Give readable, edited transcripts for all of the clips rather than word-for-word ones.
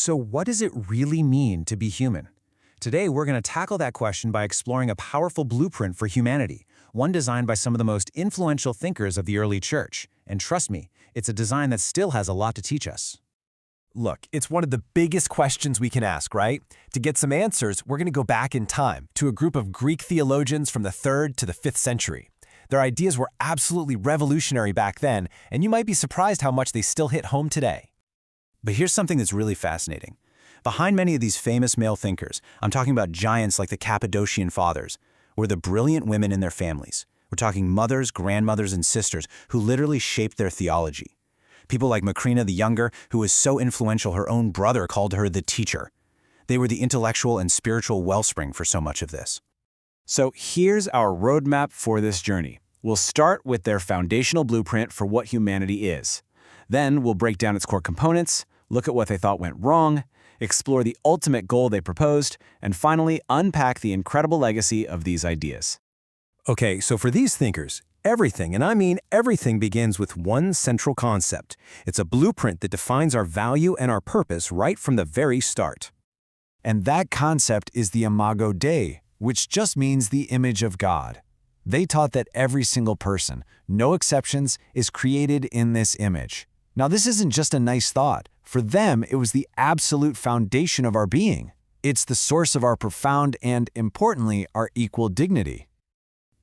So what does it really mean to be human? Today, we're going to tackle that question by exploring a powerful blueprint for humanity, one designed by some of the most influential thinkers of the early church. And trust me, it's a design that still has a lot to teach us. Look, it's one of the biggest questions we can ask, right? To get some answers, we're going to go back in time to a group of Greek theologians from the 3rd to the 5th century. Their ideas were absolutely revolutionary back then, and you might be surprised how much they still hit home today. But here's something that's really fascinating. Behind many of these famous male thinkers, I'm talking about giants like the Cappadocian Fathers, were the brilliant women in their families. We're talking mothers, grandmothers, and sisters who literally shaped their theology. People like Macrina the Younger, who was so influential her own brother called her the teacher. They were the intellectual and spiritual wellspring for so much of this. So here's our roadmap for this journey. We'll start with their foundational blueprint for what humanity is. Then we'll break down its core components, look at what they thought went wrong, explore the ultimate goal they proposed, and finally unpack the incredible legacy of these ideas. Okay, so for these thinkers, everything, and I mean everything, begins with one central concept. It's a blueprint that defines our value and our purpose right from the very start. And that concept is the Imago Dei, which just means the image of God. They taught that every single person, no exceptions, is created in this image. Now, this isn't just a nice thought. For them, it was the absolute foundation of our being. It's the source of our profound and, importantly, our equal dignity.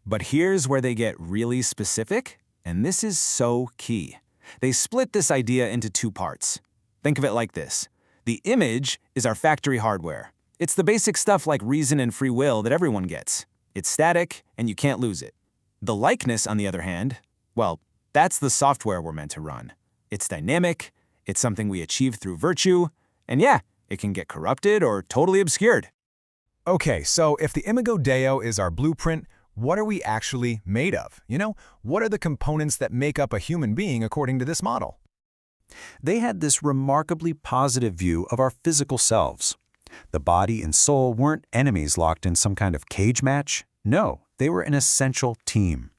But here's where they get really specific, and this is so key. They split this idea into two parts. Think of it like this. The image is our factory hardware. It's the basic stuff like reason and free will that everyone gets. It's static, and you can't lose it. The likeness, on the other hand, well, that's the software we're meant to run. It's dynamic, it's something we achieve through virtue, and yeah, it can get corrupted or totally obscured. Okay, so if the Imago Dei is our blueprint, what are we actually made of? What are the components that make up a human being according to this model? They had this remarkably positive view of our physical selves. The body and soul weren't enemies locked in some kind of cage match. No, they were an essential team.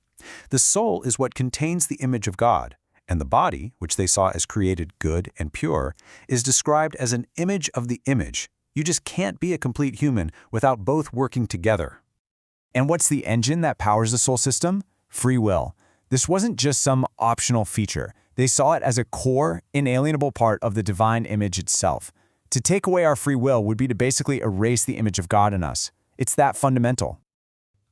The soul is what contains the image of God, and the body, which they saw as created good and pure, is described as an image of the image. You just can't be a complete human without both working together. And what's the engine that powers the soul system? Free will. This wasn't just some optional feature. They saw it as a core, inalienable part of the divine image itself. To take away our free will would be to basically erase the image of God in us. It's that fundamental.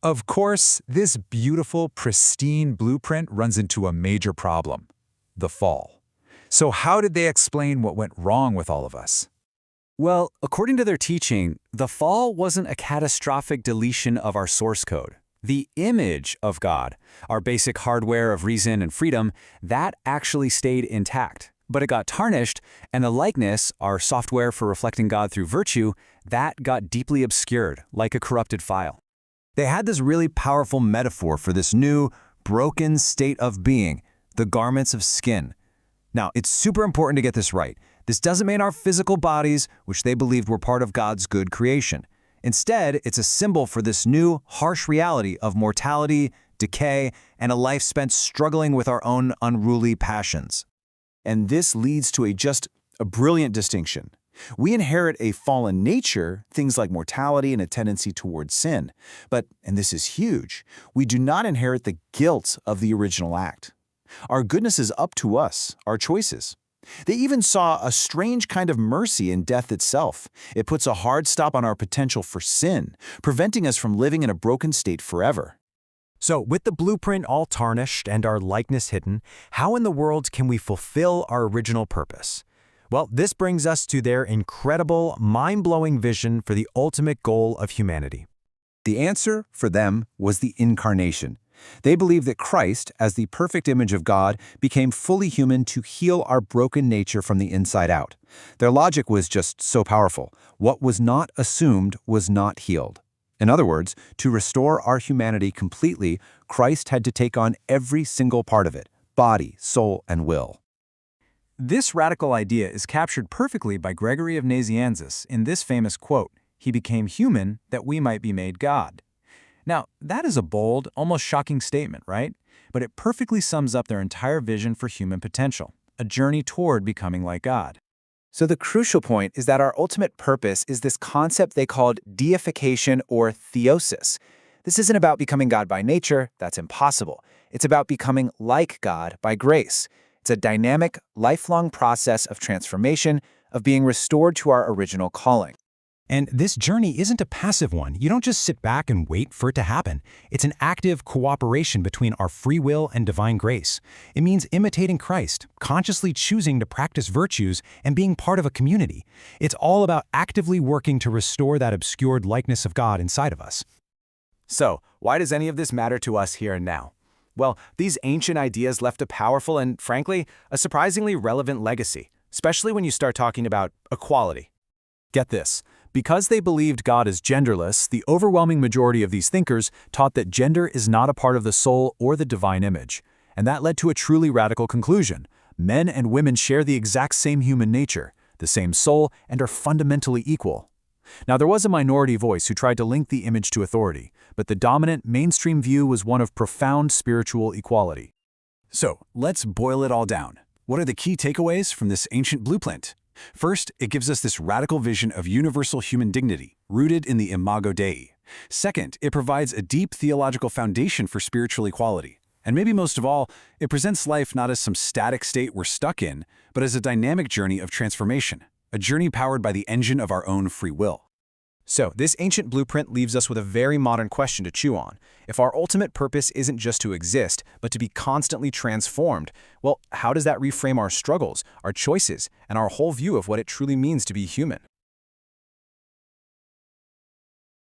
Of course, this beautiful, pristine blueprint runs into a major problem: the fall. So how did they explain what went wrong with all of us? Well, according to their teaching, the fall wasn't a catastrophic deletion of our source code. The image of God, our basic hardware of reason and freedom, that actually stayed intact. But it got tarnished, and the likeness, our software for reflecting God through virtue, that got deeply obscured, like a corrupted file. They had this really powerful metaphor for this new, broken state of being, the garments of skin. Now, it's super important to get this right. This doesn't mean our physical bodies, which they believed were part of God's good creation. Instead, it's a symbol for this new, harsh reality of mortality, decay, and a life spent struggling with our own unruly passions. And this leads to a brilliant distinction. We inherit a fallen nature, things like mortality and a tendency towards sin. But, and this is huge, we do not inherit the guilt of the original act. Our goodness is up to us, our choices. They even saw a strange kind of mercy in death itself. It puts a hard stop on our potential for sin, preventing us from living in a broken state forever. So, with the blueprint all tarnished and our likeness hidden, how in the world can we fulfill our original purpose? Well, this brings us to their incredible, mind-blowing vision for the ultimate goal of humanity. The answer for them was the incarnation. They believed that Christ, as the perfect image of God, became fully human to heal our broken nature from the inside out. Their logic was just so powerful. What was not assumed was not healed. In other words, to restore our humanity completely, Christ had to take on every single part of it: body, soul, and will. This radical idea is captured perfectly by Gregory of Nazianzus in this famous quote, "He became human that we might be made God." Now, that is a bold, almost shocking statement, right? But it perfectly sums up their entire vision for human potential, a journey toward becoming like God. So the crucial point is that our ultimate purpose is this concept they called deification or theosis. This isn't about becoming God by nature, that's impossible. It's about becoming like God by grace. It's a dynamic, lifelong process of transformation, of being restored to our original calling. And this journey isn't a passive one. You don't just sit back and wait for it to happen. It's an active cooperation between our free will and divine grace. It means imitating Christ, consciously choosing to practice virtues, and being part of a community. It's all about actively working to restore that obscured likeness of God inside of us. So, why does any of this matter to us here and now? Well, these ancient ideas left a powerful and, frankly, a surprisingly relevant legacy, especially when you start talking about equality. Get this. Because they believed God is genderless, the overwhelming majority of these thinkers taught that gender is not a part of the soul or the divine image. And that led to a truly radical conclusion. Men and women share the exact same human nature, the same soul, and are fundamentally equal. Now, there was a minority voice who tried to link the image to authority, but the dominant mainstream view was one of profound spiritual equality. So, let's boil it all down. What are the key takeaways from this ancient blueprint? First, it gives us this radical vision of universal human dignity, rooted in the Imago Dei. Second, it provides a deep theological foundation for spiritual equality. And maybe most of all, it presents life not as some static state we're stuck in, but as a dynamic journey of transformation, a journey powered by the engine of our own free will. So, this ancient blueprint leaves us with a very modern question to chew on. If our ultimate purpose isn't just to exist, but to be constantly transformed, well, how does that reframe our struggles, our choices, and our whole view of what it truly means to be human?